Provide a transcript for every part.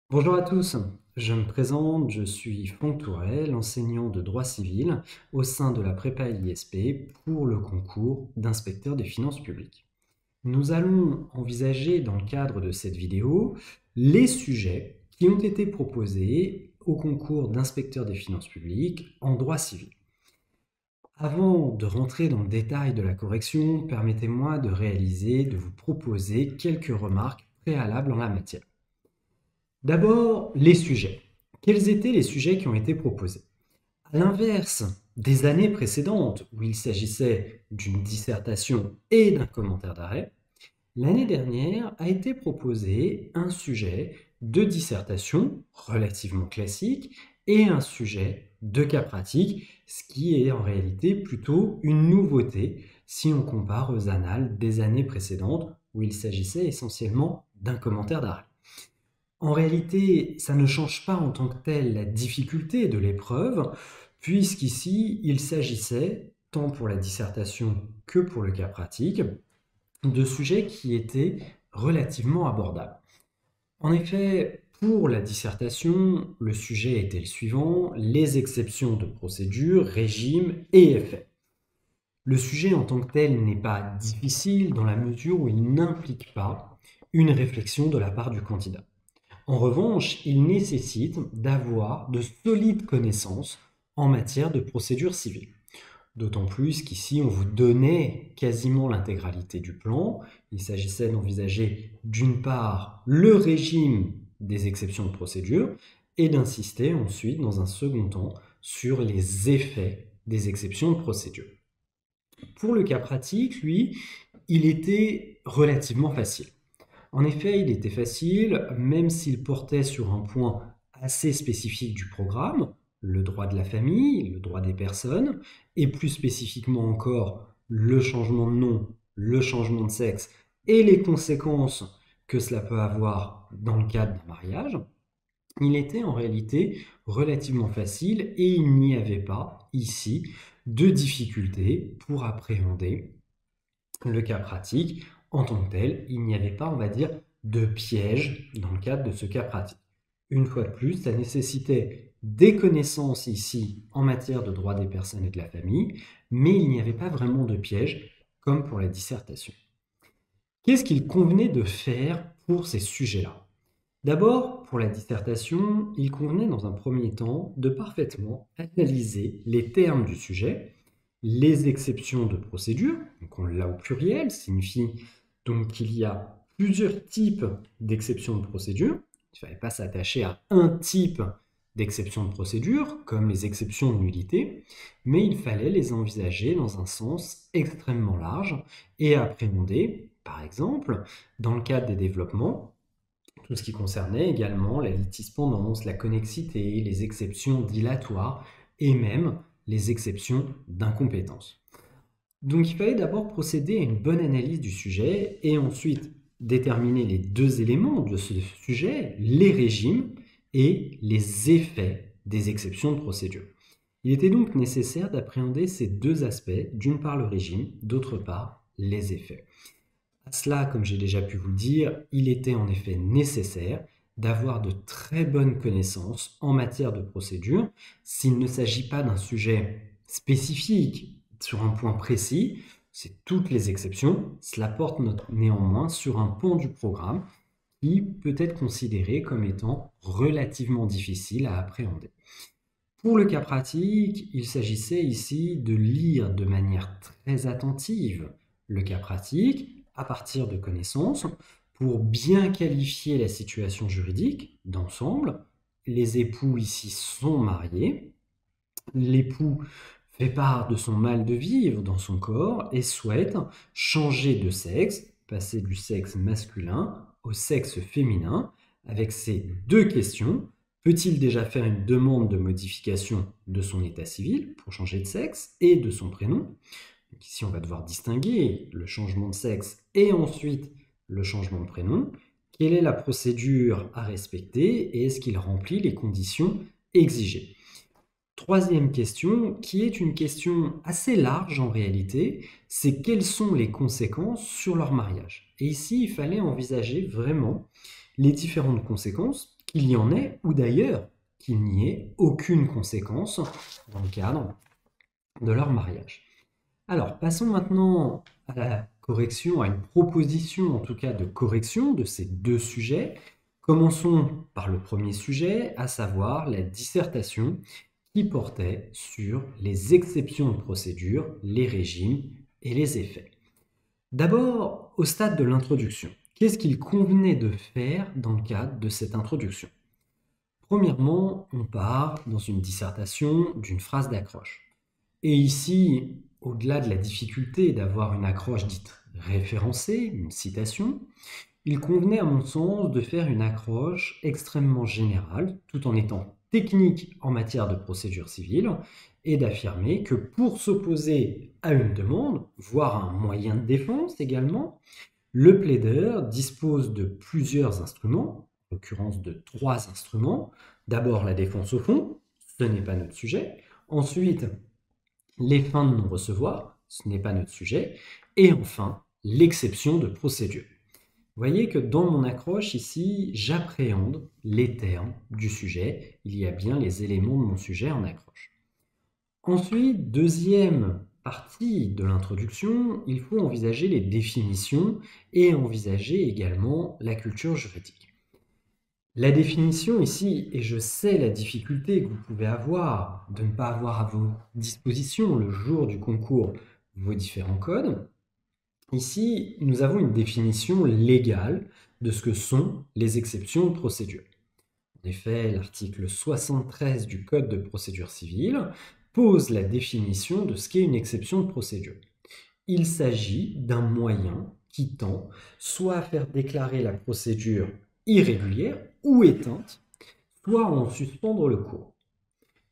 Bonjour à tous, je me présente, je suis Franck Tourel, enseignant de droit civil au sein de la prépa ISP pour le concours d'inspecteur des finances publiques. Nous allons envisager dans le cadre de cette vidéo les sujets qui ont été proposés au concours d'inspecteur des finances publiques en droit civil. Avant de rentrer dans le détail de la correction, permettez-moi de vous proposer quelques remarques préalables en la matière. D'abord, les sujets. Quels étaient les sujets qui ont été proposés? À l'inverse des années précédentes, où il s'agissait d'une dissertation et d'un commentaire d'arrêt, l'année dernière a été proposé un sujet de dissertation relativement classique et un sujet de cas pratique, ce qui est en réalité plutôt une nouveauté si on compare aux annales des années précédentes, où il s'agissait essentiellement d'un commentaire d'arrêt. En réalité, ça ne change pas en tant que tel la difficulté de l'épreuve, puisqu'ici, il s'agissait, tant pour la dissertation que pour le cas pratique, de sujets qui étaient relativement abordables. En effet, pour la dissertation, le sujet était le suivant: les exceptions de procédure, régime et effet. Le sujet en tant que tel n'est pas difficile dans la mesure où il n'implique pas une réflexion de la part du candidat. En revanche, il nécessite d'avoir de solides connaissances en matière de procédure civile. D'autant plus qu'ici, on vous donnait quasiment l'intégralité du plan. Il s'agissait d'envisager d'une part le régime des exceptions de procédure et d'insister ensuite, dans un second temps, sur les effets des exceptions de procédure. Pour le cas pratique, lui, il était relativement facile. En effet, il était facile, même s'il portait sur un point assez spécifique du programme, le droit de la famille, le droit des personnes, et plus spécifiquement encore le changement de nom, le changement de sexe et les conséquences que cela peut avoir dans le cadre d'un mariage. Il était en réalité relativement facile et il n'y avait pas ici de difficulté pour appréhender le cas pratique. En tant que tel, il n'y avait pas, on va dire, de piège dans le cadre de ce cas pratique. Une fois de plus, ça nécessitait des connaissances ici en matière de droit des personnes et de la famille, mais il n'y avait pas vraiment de piège comme pour la dissertation. Qu'est-ce qu'il convenait de faire pour ces sujets-là? D'abord, pour la dissertation, il convenait dans un premier temps de parfaitement analyser les termes du sujet, les exceptions de procédure, donc on l'a au pluriel, signifie donc qu'il y a plusieurs types d'exceptions de procédure. Il ne fallait pas s'attacher à un type d'exception de procédure, comme les exceptions de nullité, mais il fallait les envisager dans un sens extrêmement large et appréhender, par exemple, dans le cadre des développements, tout ce qui concernait également la litispendance, la connexité, les exceptions dilatoires et même les exceptions d'incompétence. Donc il fallait d'abord procéder à une bonne analyse du sujet et ensuite déterminer les deux éléments de ce sujet, les régimes et les effets des exceptions de procédure. Il était donc nécessaire d'appréhender ces deux aspects, d'une part le régime, d'autre part les effets. À cela, comme j'ai déjà pu vous le dire, il était en effet nécessaire d'avoir de très bonnes connaissances en matière de procédure. S'il ne s'agit pas d'un sujet spécifique sur un point précis, c'est toutes les exceptions, cela porte néanmoins sur un pan du programme qui peut être considéré comme étant relativement difficile à appréhender. Pour le cas pratique, il s'agissait ici de lire de manière très attentive le cas pratique à partir de connaissances pour bien qualifier la situation juridique d'ensemble. Les époux ici sont mariés, l'époux fait part de son mal de vivre dans son corps et souhaite changer de sexe, passer du sexe masculin au sexe féminin. Avec ces deux questions, peut-il déjà faire une demande de modification de son état civil pour changer de sexe et de son prénom? Donc ici, on va devoir distinguer le changement de sexe et ensuite le changement de prénom. Quelle est la procédure à respecter et est-ce qu'il remplit les conditions exigées? Troisième question, qui est une question assez large en réalité, c'est quelles sont les conséquences sur leur mariage? Et ici, il fallait envisager vraiment les différentes conséquences qu'il y en ait ou d'ailleurs qu'il n'y ait aucune conséquence dans le cadre de leur mariage. Alors, passons maintenant à la correction, à une proposition en tout cas de correction de ces deux sujets. Commençons par le premier sujet, à savoir la dissertation qui portait sur les exceptions de procédure, les régimes et les effets. D'abord, au stade de l'introduction, qu'est-ce qu'il convenait de faire dans le cadre de cette introduction? Premièrement, on part dans une dissertation d'une phrase d'accroche. Et ici, au-delà de la difficulté d'avoir une accroche dite référencée, une citation, il convenait à mon sens de faire une accroche extrêmement générale, tout en étant technique en matière de procédure civile, et d'affirmer que pour s'opposer à une demande, voire à un moyen de défense également, le plaideur dispose de plusieurs instruments, en l'occurrence de 3 instruments. D'abord la défense au fond, ce n'est pas notre sujet. Ensuite, les fins de non-recevoir, ce n'est pas notre sujet. Et enfin, l'exception de procédure. Vous voyez que dans mon accroche ici, j'appréhende les termes du sujet. Il y a bien les éléments de mon sujet en accroche. Ensuite, deuxième partie de l'introduction, il faut envisager les définitions et envisager également la culture juridique. La définition ici, et je sais la difficulté que vous pouvez avoir de ne pas avoir à vos dispositions le jour du concours vos différents codes, ici nous avons une définition légale de ce que sont les exceptions de procédure. En effet, l'article 73 du Code de procédure civile pose la définition de ce qu'est une exception de procédure. Il s'agit d'un moyen qui tend soit à faire déclarer la procédure irrégulière ou éteinte, soit à en suspendre le cours.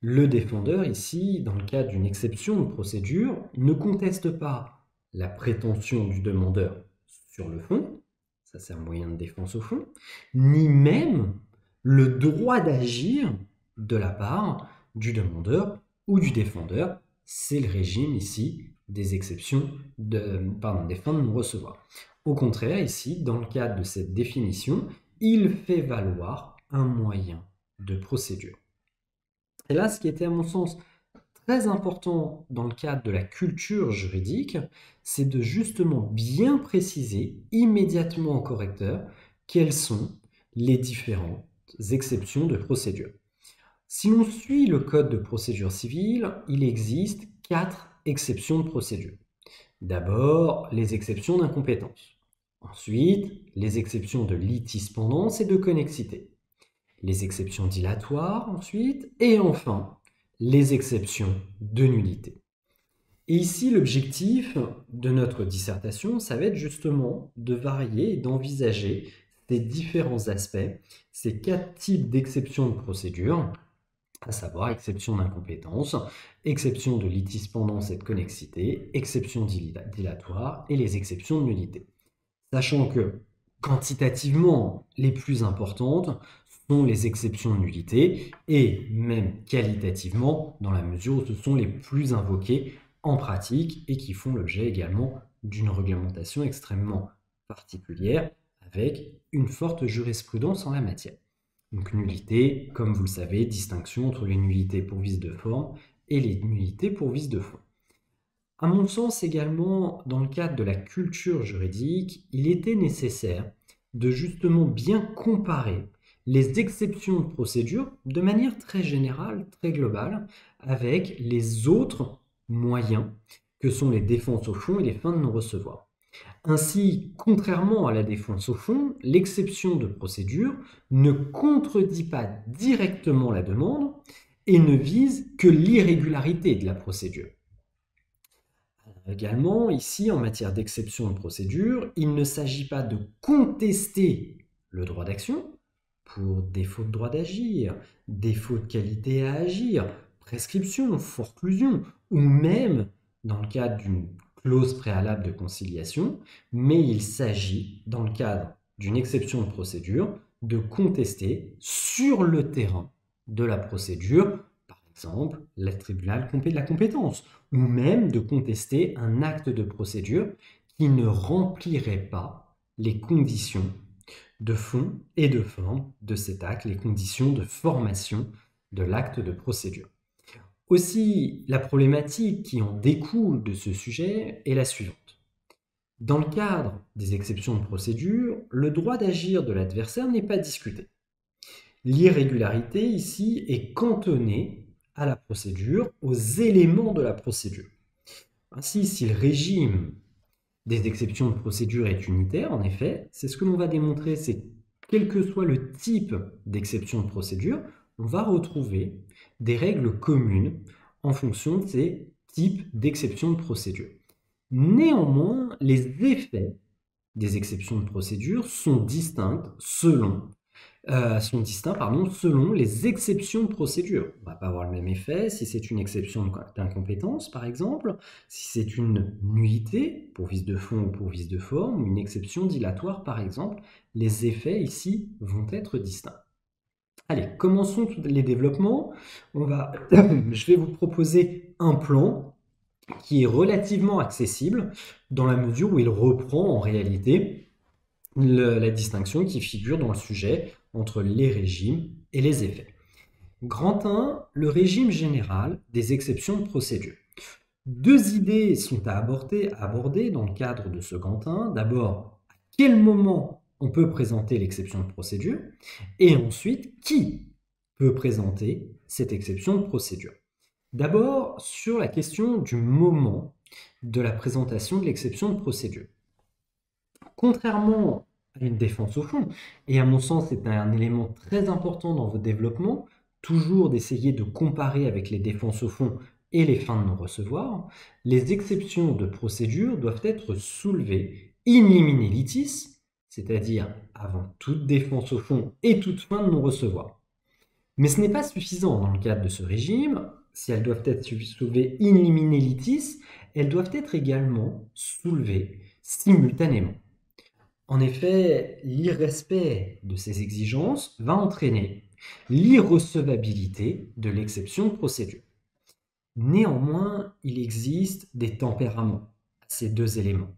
Le défendeur, ici, dans le cadre d'une exception de procédure, ne conteste pas la prétention du demandeur sur le fond, ça c'est un moyen de défense au fond, ni même le droit d'agir de la part du demandeur ou du défendeur. C'est le régime ici des exceptions des fins de non-recevoir. Au contraire, ici, dans le cadre de cette définition, il fait valoir un moyen de procédure. Et là, ce qui était à mon sens très important dans le cadre de la culture juridique, c'est de justement bien préciser immédiatement au correcteur quelles sont les différentes exceptions de procédure. Si l'on suit le code de procédure civile, il existe 4 exceptions de procédure. D'abord, les exceptions d'incompétence. Ensuite, les exceptions de litispendance et de connexité. Les exceptions dilatoires ensuite, et enfin, les exceptions de nullité. Et ici, l'objectif de notre dissertation, ça va être justement de varier et d'envisager ces différents aspects, ces 4 types d'exceptions de procédure, à savoir exception d'incompétence, exception de litispendance et de connexité, exception dilatoire et les exceptions de nullité. Sachant que, quantitativement, les plus importantes sont les exceptions de nullité et même qualitativement, dans la mesure où ce sont les plus invoquées en pratique et qui font l'objet également d'une réglementation extrêmement particulière avec une forte jurisprudence en la matière. Donc nullité, comme vous le savez, distinction entre les nullités pour vice de forme et les nullités pour vice de fond. À mon sens également, dans le cadre de la culture juridique, il était nécessaire de justement bien comparer les exceptions de procédure de manière très générale, très globale, avec les autres moyens que sont les défenses au fond et les fins de non-recevoir. Ainsi, contrairement à la défense au fond, l'exception de procédure ne contredit pas directement la demande et ne vise que l'irrégularité de la procédure. Également, ici, en matière d'exception de procédure, il ne s'agit pas de contester le droit d'action pour défaut de droit d'agir, défaut de qualité à agir, prescription, forclusion, ou même dans le cadre d'une clause préalable de conciliation, mais il s'agit, dans le cadre d'une exception de procédure, de contester sur le terrain de la procédure, par exemple, le tribunal de la compétence, ou même de contester un acte de procédure qui ne remplirait pas les conditions de fond et de forme de cet acte, les conditions de formation de l'acte de procédure. Aussi, la problématique qui en découle de ce sujet est la suivante. Dans le cadre des exceptions de procédure, le droit d'agir de l'adversaire n'est pas discuté. L'irrégularité ici est cantonnée à la procédure, aux éléments de la procédure. Ainsi, si le régime des exceptions de procédure est unitaire, en effet, c'est ce que l'on va démontrer, c'est que quel que soit le type d'exception de procédure, on va retrouver des règles communes en fonction de ces types d'exceptions de procédure. Néanmoins, les effets des exceptions de procédure sont distincts selon les exceptions de procédure. On ne va pas avoir le même effet si c'est une exception d'incompétence, par exemple, si c'est une nullité pour vice de fond ou pour vice de forme, ou une exception dilatoire, par exemple. Les effets ici vont être distincts. Allez, commençons tous les développements. Je vais vous proposer un plan qui est relativement accessible dans la mesure où il reprend en réalité la distinction qui figure dans le sujet entre les régimes et les effets. Grand 1, le régime général des exceptions de procédure. Deux idées sont à aborder dans le cadre de ce grand 1. D'abord, à quel moment on peut présenter l'exception de procédure, et ensuite, qui peut présenter cette exception de procédure. D'abord, sur la question du moment de la présentation de l'exception de procédure. Contrairement à une défense au fond, et à mon sens c'est un élément très important dans votre développement, toujours d'essayer de comparer avec les défenses au fond et les fins de non-recevoir, les exceptions de procédure doivent être soulevées in limine litis, c'est-à-dire avant toute défense au fond et toute fin de non-recevoir. Mais ce n'est pas suffisant dans le cadre de ce régime. Si elles doivent être soulevées in limine litis, elles doivent être également soulevées simultanément. En effet, l'irrespect de ces exigences va entraîner l'irrecevabilité de l'exception de procédure. Néanmoins, il existe des tempéraments à ces deux éléments.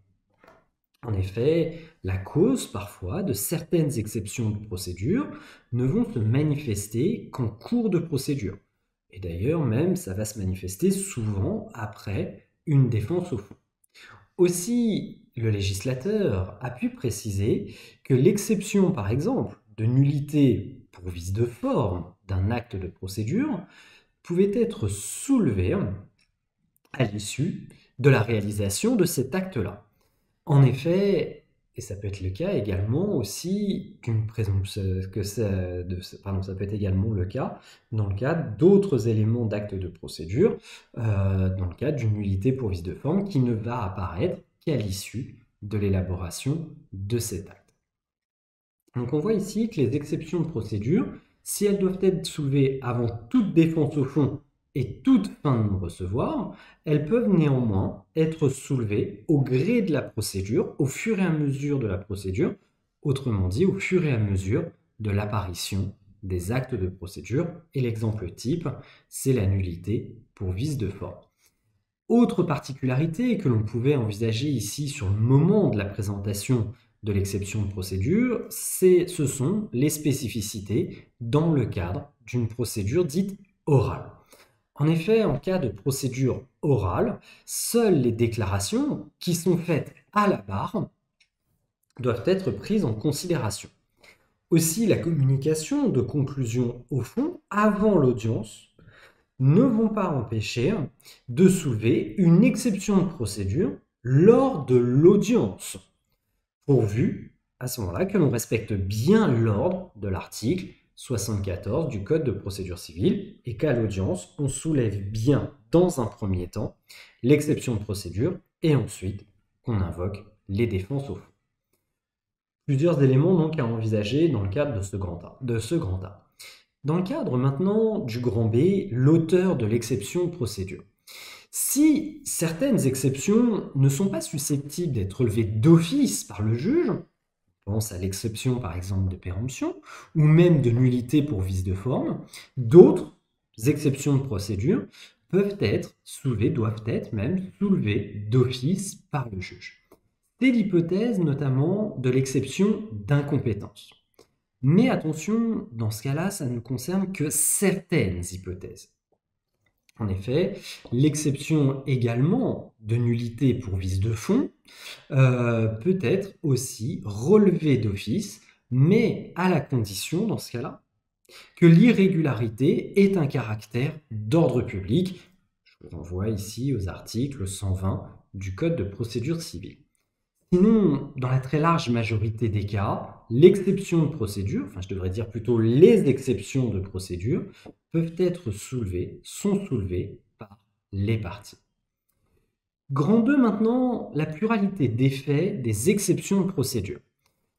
En effet, la cause parfois de certaines exceptions de procédure ne vont se manifester qu'en cours de procédure. Et d'ailleurs, même, ça va se manifester souvent après une défense au fond. Aussi, le législateur a pu préciser que l'exception, par exemple, de nullité pour vice de forme d'un acte de procédure pouvait être soulevée à l'issue de la réalisation de cet acte-là. En effet, et ça peut être le cas également aussi ça peut être également le cas dans le cadre d'autres éléments d'actes de procédure, dans le cadre d'une nullité pour vice de forme qui ne va apparaître qu'à l'issue de l'élaboration de cet acte. Donc on voit ici que les exceptions de procédure, si elles doivent être soulevées avant toute défense au fond et toute fin de non-recevoir, elles peuvent néanmoins être soulevées au gré de la procédure, au fur et à mesure de la procédure, autrement dit, au fur et à mesure de l'apparition des actes de procédure. Et l'exemple type, c'est la nullité pour vice de forme. Autre particularité que l'on pouvait envisager ici sur le moment de la présentation de l'exception de procédure, ce sont les spécificités dans le cadre d'une procédure dite orale. En effet, en cas de procédure orale, seules les déclarations qui sont faites à la barre doivent être prises en considération. Aussi, la communication de conclusion au fond avant l'audience ne vont pas empêcher de soulever une exception de procédure lors de l'audience, pourvu à ce moment-là que l'on respecte bien l'ordre de l'article 74 du Code de procédure civile et qu'à l'audience, on soulève bien dans un premier temps l'exception de procédure et ensuite qu'on invoque les défenses au fond. Plusieurs éléments donc à envisager dans le cadre de ce grand A. Dans le cadre maintenant du grand B, l'auteur de l'exception de procédure. Si certaines exceptions ne sont pas susceptibles d'être relevées d'office par le juge, on pense à l'exception par exemple de péremption, ou même de nullité pour vice de forme, d'autres exceptions de procédure doivent être même soulevées d'office par le juge. C'est l'hypothèse notamment de l'exception d'incompétence. Mais attention, dans ce cas-là, ça ne concerne que certaines hypothèses. En effet, l'exception également de nullité pour vice de fond peut être aussi relevée d'office, mais à la condition, dans ce cas-là, que l'irrégularité ait un caractère d'ordre public. Je vous renvoie ici aux articles 120 du Code de procédure civile. Sinon, dans la très large majorité des cas, l'exception de procédure, enfin je devrais dire plutôt les exceptions de procédure, peuvent être soulevées, sont soulevées par les parties. Grand 2 maintenant, la pluralité des faits des exceptions de procédure.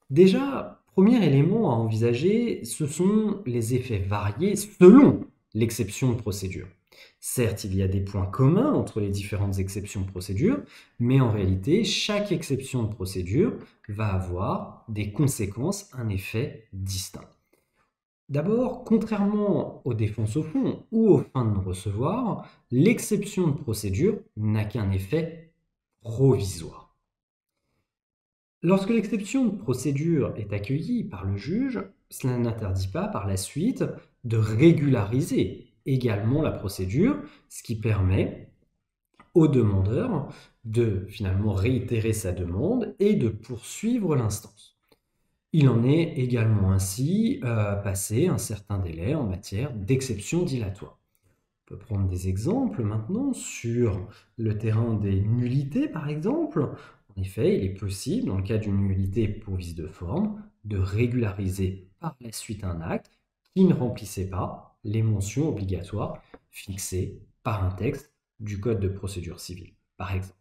Déjà, premier élément à envisager, ce sont les effets variés selon l'exception de procédure. Certes, il y a des points communs entre les différentes exceptions de procédure, mais en réalité, chaque exception de procédure va avoir des conséquences, un effet distinct. D'abord, contrairement aux défenses au fond ou aux fins de non-recevoir, l'exception de procédure n'a qu'un effet provisoire. Lorsque l'exception de procédure est accueillie par le juge, cela n'interdit pas par la suite de régulariser également la procédure, ce qui permet au demandeur de finalement réitérer sa demande et de poursuivre l'instance. Il en est également ainsi passé un certain délai en matière d'exception dilatoire. On peut prendre des exemples maintenant sur le terrain des nullités par exemple. En effet, il est possible, dans le cas d'une nullité pour vice de forme, de régulariser par la suite un acte qui ne remplissait pas les mentions obligatoires fixées par un texte du Code de procédure civile, par exemple.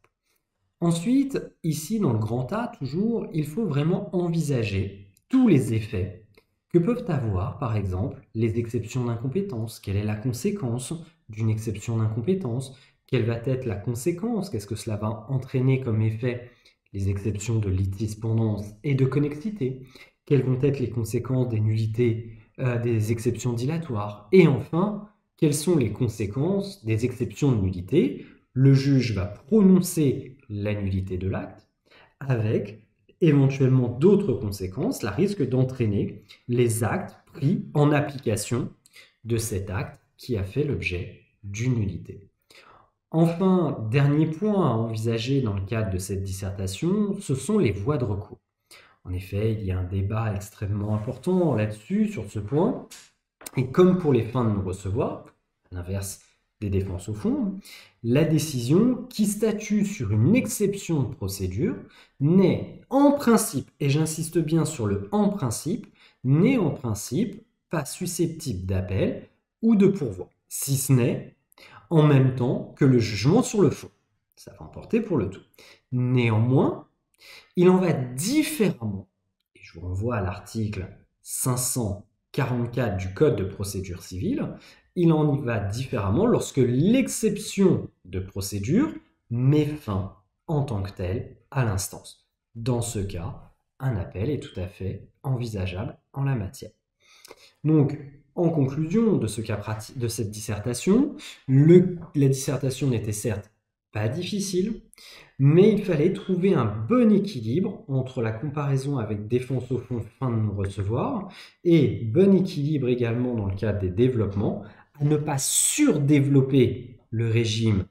Ensuite, ici dans le grand A, toujours, il faut vraiment envisager tous les effets que peuvent avoir, par exemple, les exceptions d'incompétence. Quelle est la conséquence d'une exception d'incompétence? Quelle va être la conséquence? Qu'est-ce que cela va entraîner comme effet? Les exceptions de litispendance et de connexité. Quelles vont être les conséquences des nullités, des exceptions dilatoires? Et enfin, quelles sont les conséquences des exceptions de nullité? Le juge va prononcer la nullité de l'acte avec éventuellement d'autres conséquences, la risque d'entraîner les actes pris en application de cet acte qui a fait l'objet d'une nullité. Enfin, dernier point à envisager dans le cadre de cette dissertation, ce sont les voies de recours. En effet, il y a un débat extrêmement important là-dessus, sur ce point, et comme pour les fins de non-recevoir, à l'inverse des défenses au fond, la décision qui statue sur une exception de procédure n'est en principe, et j'insiste bien sur le en principe, n'est en principe pas susceptible d'appel ou de pourvoi, si ce n'est en même temps que le jugement sur le fond. Ça va emporter pour le tout. Néanmoins, il en va différemment, et je vous renvoie à l'article 544 du Code de procédure civile, il en y va différemment lorsque l'exception de procédure met fin en tant que telle à l'instance. Dans ce cas, un appel est tout à fait envisageable en la matière. Donc, en conclusion de ce cas pratique, de cette dissertation, la dissertation n'était certes pas difficile, mais il fallait trouver un bon équilibre entre la comparaison avec défense au fond fin de non-recevoir et bon équilibre également dans le cadre des développements à ne pas surdévelopper le régime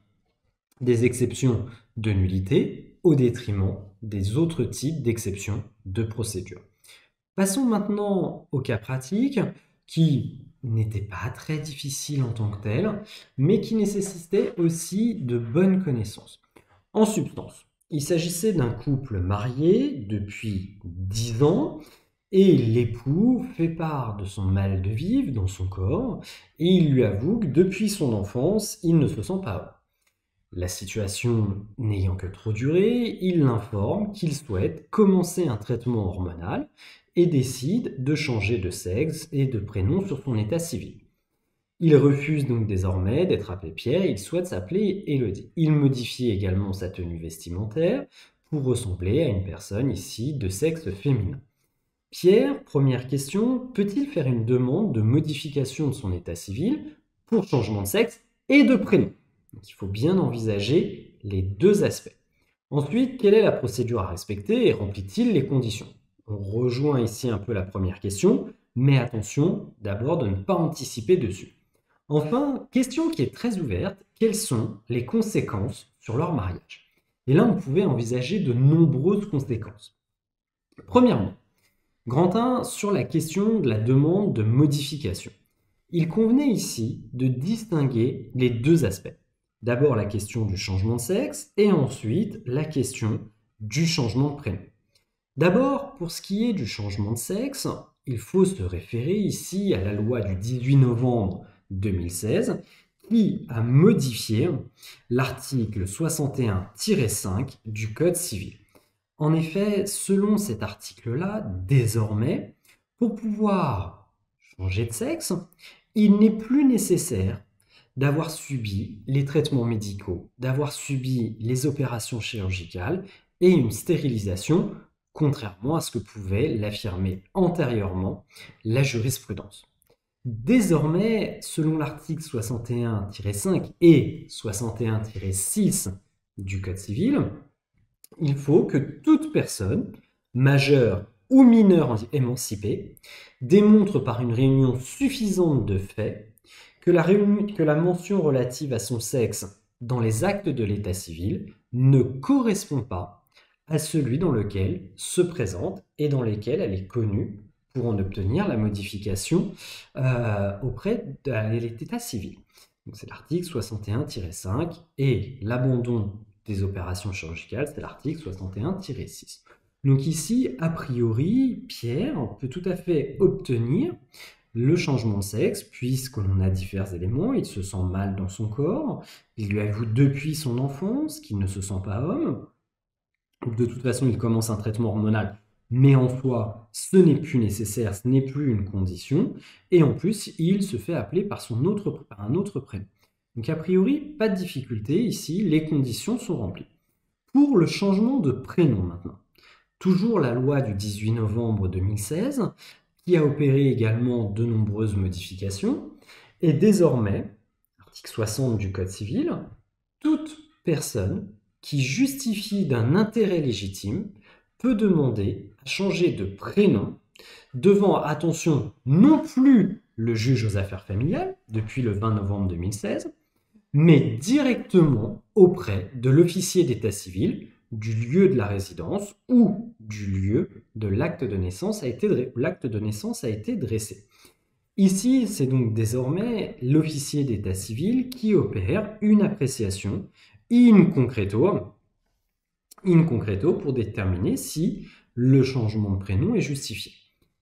des exceptions de nullité au détriment des autres types d'exceptions de procédure. Passons maintenant au cas pratique qui n'était pas très difficile en tant que tel, mais qui nécessitait aussi de bonnes connaissances. En substance, il s'agissait d'un couple marié depuis 10 ans et l'époux fait part de son mal de vivre dans son corps et il lui avoue que depuis son enfance, il ne se sent pas heureux. La situation n'ayant que trop duré, il l'informe qu'il souhaite commencer un traitement hormonal et décide de changer de sexe et de prénom sur son état civil. Il refuse donc désormais d'être appelé Pierre, il souhaite s'appeler Élodie. Il modifie également sa tenue vestimentaire pour ressembler à une personne ici de sexe féminin. Pierre, première question, peut-il faire une demande de modification de son état civil pour changement de sexe et de prénom? Donc, il faut bien envisager les deux aspects. Ensuite, quelle est la procédure à respecter et remplit-il les conditions? On rejoint ici un peu la première question, mais attention d'abord de ne pas anticiper dessus. Enfin, question qui est très ouverte, quelles sont les conséquences sur leur mariage? Et là, on pouvait envisager de nombreuses conséquences. Premièrement, grand 1 sur la question de la demande de modification. Il convenait ici de distinguer les deux aspects. D'abord la question du changement de sexe et ensuite la question du changement de prénom. D'abord, pour ce qui est du changement de sexe, il faut se référer ici à la loi du 18 novembre 2016 qui a modifié l'article 61-5 du Code civil. En effet, selon cet article-là, désormais, pour pouvoir changer de sexe, il n'est plus nécessaire d'avoir subi les traitements médicaux, d'avoir subi les opérations chirurgicales et une stérilisation, contrairement à ce que pouvait l'affirmer antérieurement la jurisprudence. Désormais, selon l'article 61-5 et 61-6 du Code civil, il faut que toute personne, majeure ou mineure émancipée, démontre par une réunion suffisante de faits que la mention relative à son sexe dans les actes de l'état civil ne correspond pas à celui dans lequel se présente et dans lesquels elle est connue pour en obtenir la modification auprès de l'état civil. C'est l'article 61-5 et l'abandon des opérations chirurgicales, c'est l'article 61-6. Donc ici, a priori, Pierre peut tout à fait obtenir le changement de sexe, puisque l'on a divers éléments, il se sent mal dans son corps, il lui avoue depuis son enfance qu'il ne se sent pas homme, de toute façon il commence un traitement hormonal, mais en soi ce n'est plus nécessaire, ce n'est plus une condition, et en plus il se fait appeler par un autre prénom. Donc a priori, pas de difficulté, ici les conditions sont remplies. Pour le changement de prénom maintenant, toujours la loi du 18 novembre 2016, qui a opéré également de nombreuses modifications, et désormais, article 60 du Code civil, toute personne qui justifie d'un intérêt légitime peut demander à changer de prénom devant, attention, non plus le juge aux affaires familiales, depuis le 20 novembre 2016, mais directement auprès de l'officier d'état civil, du lieu de la résidence ou du lieu de l'acte de naissance a été dressé. Ici, c'est donc désormais l'officier d'état civil qui opère une appréciation in concreto pour déterminer si le changement de prénom est justifié.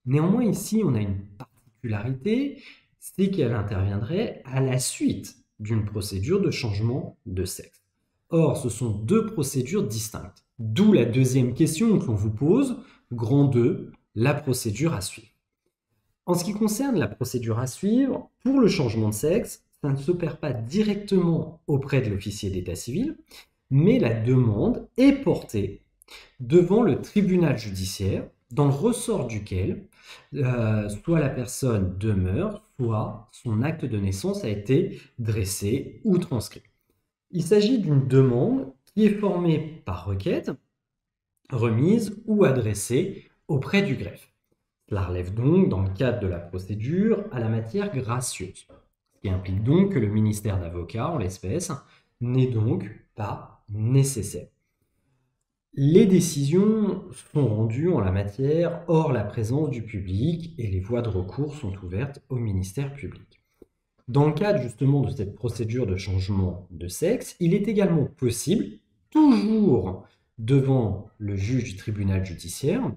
Néanmoins, ici, on a une particularité, c'est qu'elle interviendrait à la suite d'une procédure de changement de sexe. Or, ce sont deux procédures distinctes. D'où la deuxième question que l'on vous pose, grand 2, la procédure à suivre. En ce qui concerne la procédure à suivre, pour le changement de sexe, ça ne s'opère pas directement auprès de l'officier d'état civil, mais la demande est portée devant le tribunal judiciaire, dans le ressort duquel soit la personne demeure, soit son acte de naissance a été dressé ou transcrit. Il s'agit d'une demande qui est formée par requête, remise ou adressée auprès du greffe. Cela relève donc, dans le cadre de la procédure, à la matière gracieuse, ce qui implique donc que le ministère d'avocat, en l'espèce, n'est donc pas nécessaire. Les décisions sont rendues en la matière hors la présence du public et les voies de recours sont ouvertes au ministère public. Dans le cadre justement de cette procédure de changement de sexe, il est également possible, toujours devant le juge du tribunal judiciaire,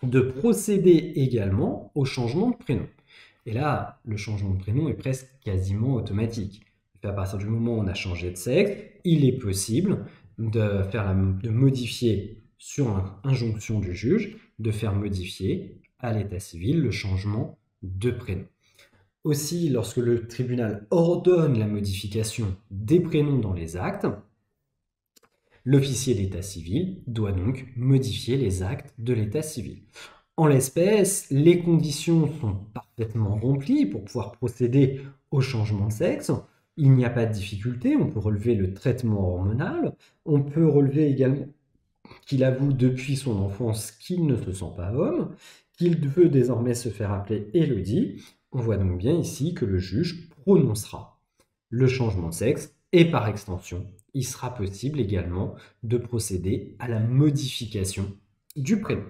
de procéder également au changement de prénom. Et là, le changement de prénom est presque quasiment automatique. À partir du moment où on a changé de sexe, il est possible de modifier sur injonction du juge, de faire modifier à l'état civil le changement de prénom. Aussi, lorsque le tribunal ordonne la modification des prénoms dans les actes, l'officier d'état civil doit donc modifier les actes de l'état civil. En l'espèce, les conditions sont parfaitement remplies pour pouvoir procéder au changement de sexe. Il n'y a pas de difficulté, on peut relever le traitement hormonal, on peut relever également qu'il avoue depuis son enfance qu'il ne se sent pas homme, qu'il veut désormais se faire appeler Élodie. On voit donc bien ici que le juge prononcera le changement de sexe et par extension, il sera possible également de procéder à la modification du prénom.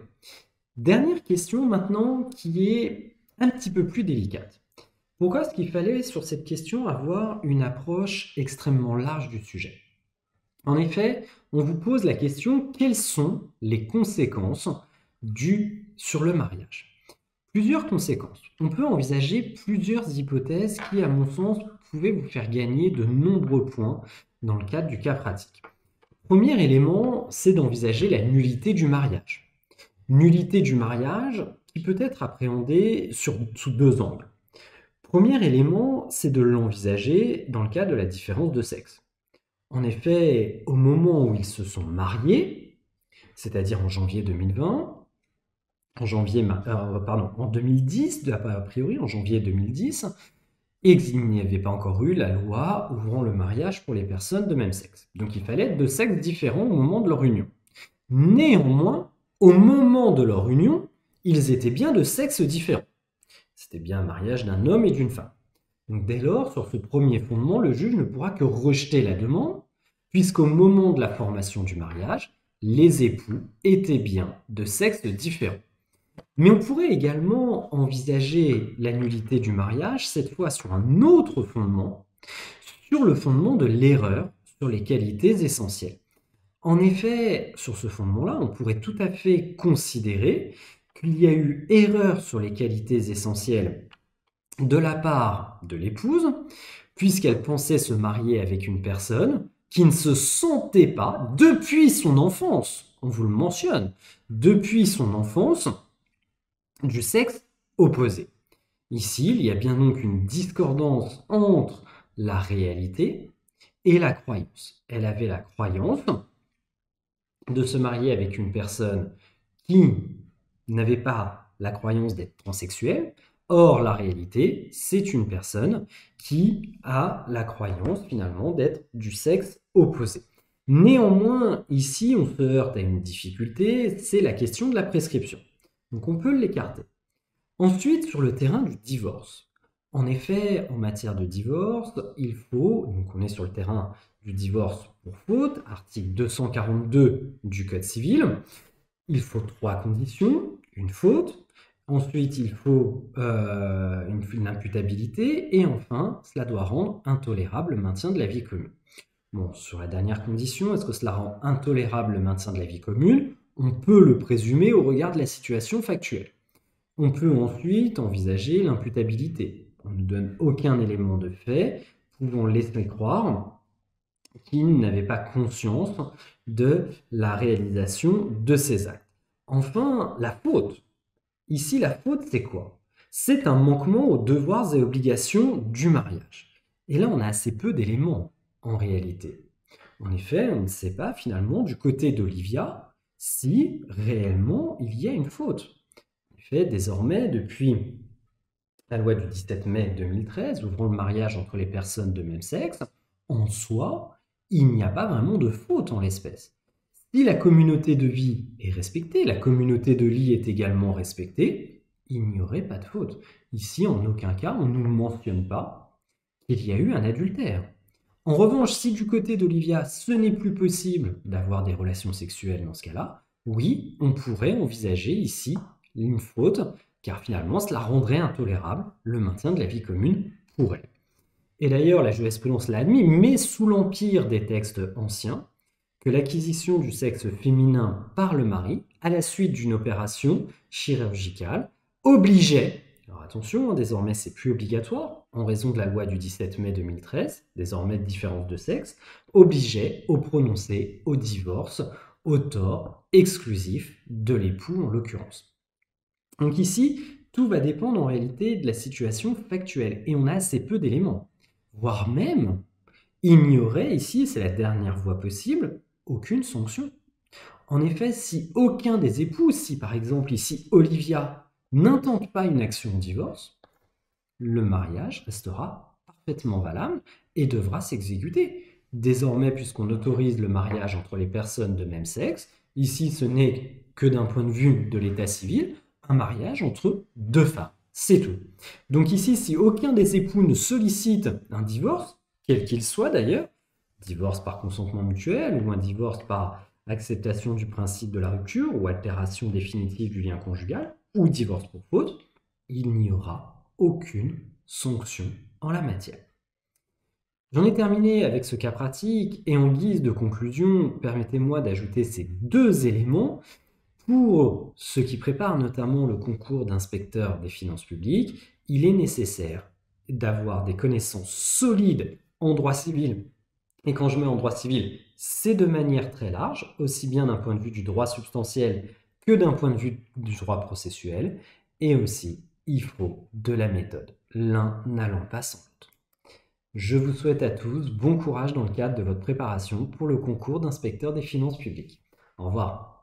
Dernière question maintenant qui est un petit peu plus délicate. Pourquoi est-ce qu'il fallait sur cette question avoir une approche extrêmement large du sujet? En effet, on vous pose la question: quelles sont les conséquences sur le mariage? Plusieurs conséquences. On peut envisager plusieurs hypothèses qui, à mon sens, pouvaient vous faire gagner de nombreux points dans le cadre du cas pratique. Premier élément, c'est d'envisager la nullité du mariage. Nullité du mariage qui peut être appréhendée sous deux angles. Premier élément, c'est de l'envisager dans le cas de la différence de sexe. En effet, au moment où ils se sont mariés, c'est-à-dire en janvier 2020, en 2010, a priori en janvier 2010, et il n'y avait pas encore eu la loi ouvrant le mariage pour les personnes de même sexe. Donc il fallait être de sexe différents au moment de leur union. Néanmoins, au moment de leur union, ils étaient bien de sexe différents. C'était bien un mariage d'un homme et d'une femme. Donc dès lors, sur ce premier fondement, le juge ne pourra que rejeter la demande, puisqu'au moment de la formation du mariage, les époux étaient bien de sexe différents. Mais on pourrait également envisager la nullité du mariage, cette fois sur un autre fondement, sur le fondement de l'erreur sur les qualités essentielles. En effet, sur ce fondement-là, on pourrait tout à fait considérer qu'il y a eu erreur sur les qualités essentielles de la part de l'épouse, puisqu'elle pensait se marier avec une personne qui ne se sentait pas, depuis son enfance, on vous le mentionne, depuis son enfance, du sexe opposé. Ici, il y a bien donc une discordance entre la réalité et la croyance. Elle avait la croyance de se marier avec une personne qui n'avait pas la croyance d'être transsexuelle. Or, la réalité, c'est une personne qui a la croyance finalement d'être du sexe opposé. Néanmoins, ici, on se heurte à une difficulté, c'est la question de la prescription. Donc on peut l'écarter. Ensuite, sur le terrain du divorce. En effet, en matière de divorce, il faut, donc on est sur le terrain du divorce pour faute, article 242 du Code civil, il faut 3 conditions, une faute, ensuite il faut une imputabilité, et enfin, cela doit rendre intolérable le maintien de la vie commune. Bon, sur la dernière condition, est-ce que cela rend intolérable le maintien de la vie commune? On peut le présumer au regard de la situation factuelle. On peut ensuite envisager l'imputabilité. On ne donne aucun élément de fait pouvant laisser croire qu'il n'avait pas conscience de la réalisation de ces actes. Enfin, la faute. Ici, la faute, c'est quoi? C'est un manquement aux devoirs et obligations du mariage. Et là, on a assez peu d'éléments, en réalité. En effet, on ne sait pas, finalement, du côté d'Olivia, si réellement il y a une faute. En effet, désormais, depuis la loi du 17 mai 2013, ouvrant le mariage entre les personnes de même sexe, en soi, il n'y a pas vraiment de faute en l'espèce. Si la communauté de vie est respectée, la communauté de lit est également respectée, il n'y aurait pas de faute. Ici, en aucun cas, on ne nous mentionne pas qu'il y a eu un adultère. En revanche, si du côté d'Olivia, ce n'est plus possible d'avoir des relations sexuelles dans ce cas-là, oui, on pourrait envisager ici une faute, car finalement, cela rendrait intolérable le maintien de la vie commune pour elle. Et d'ailleurs, la jurisprudence l'a admis, mais sous l'empire des textes anciens, que l'acquisition du sexe féminin par le mari, à la suite d'une opération chirurgicale, obligeait, alors attention, désormais c'est plus obligatoire, en raison de la loi du 17 mai 2013, désormais de différence de sexe, obligeait au prononcé, au divorce, au tort exclusif de l'époux en l'occurrence. Donc ici, tout va dépendre en réalité de la situation factuelle, et on a assez peu d'éléments, voire même, il n'y aurait ici, c'est la dernière voie possible, aucune sanction. En effet, si aucun des époux, si par exemple ici Olivia n'intente pas une action de divorce, le mariage restera parfait. parfaitement valable et devra s'exécuter. Désormais, puisqu'on autorise le mariage entre les personnes de même sexe, ici ce n'est que d'un point de vue de l'état civil, un mariage entre deux femmes. C'est tout. Donc ici, si aucun des époux ne sollicite un divorce, quel qu'il soit d'ailleurs, divorce par consentement mutuel ou un divorce par acceptation du principe de la rupture ou altération définitive du lien conjugal, ou divorce pour faute, il n'y aura aucune sanction en la matière. J'en ai terminé avec ce cas pratique et en guise de conclusion, permettez-moi d'ajouter ces deux éléments. Pour ceux qui préparent notamment le concours d'inspecteur des finances publiques, il est nécessaire d'avoir des connaissances solides en droit civil. Et quand je mets en droit civil, c'est de manière très large, aussi bien d'un point de vue du droit substantiel que d'un point de vue du droit processuel. Et aussi, il faut de la méthode, l'un n'allant pas sans l'autre. Je vous souhaite à tous bon courage dans le cadre de votre préparation pour le concours d'inspecteur des finances publiques. Au revoir.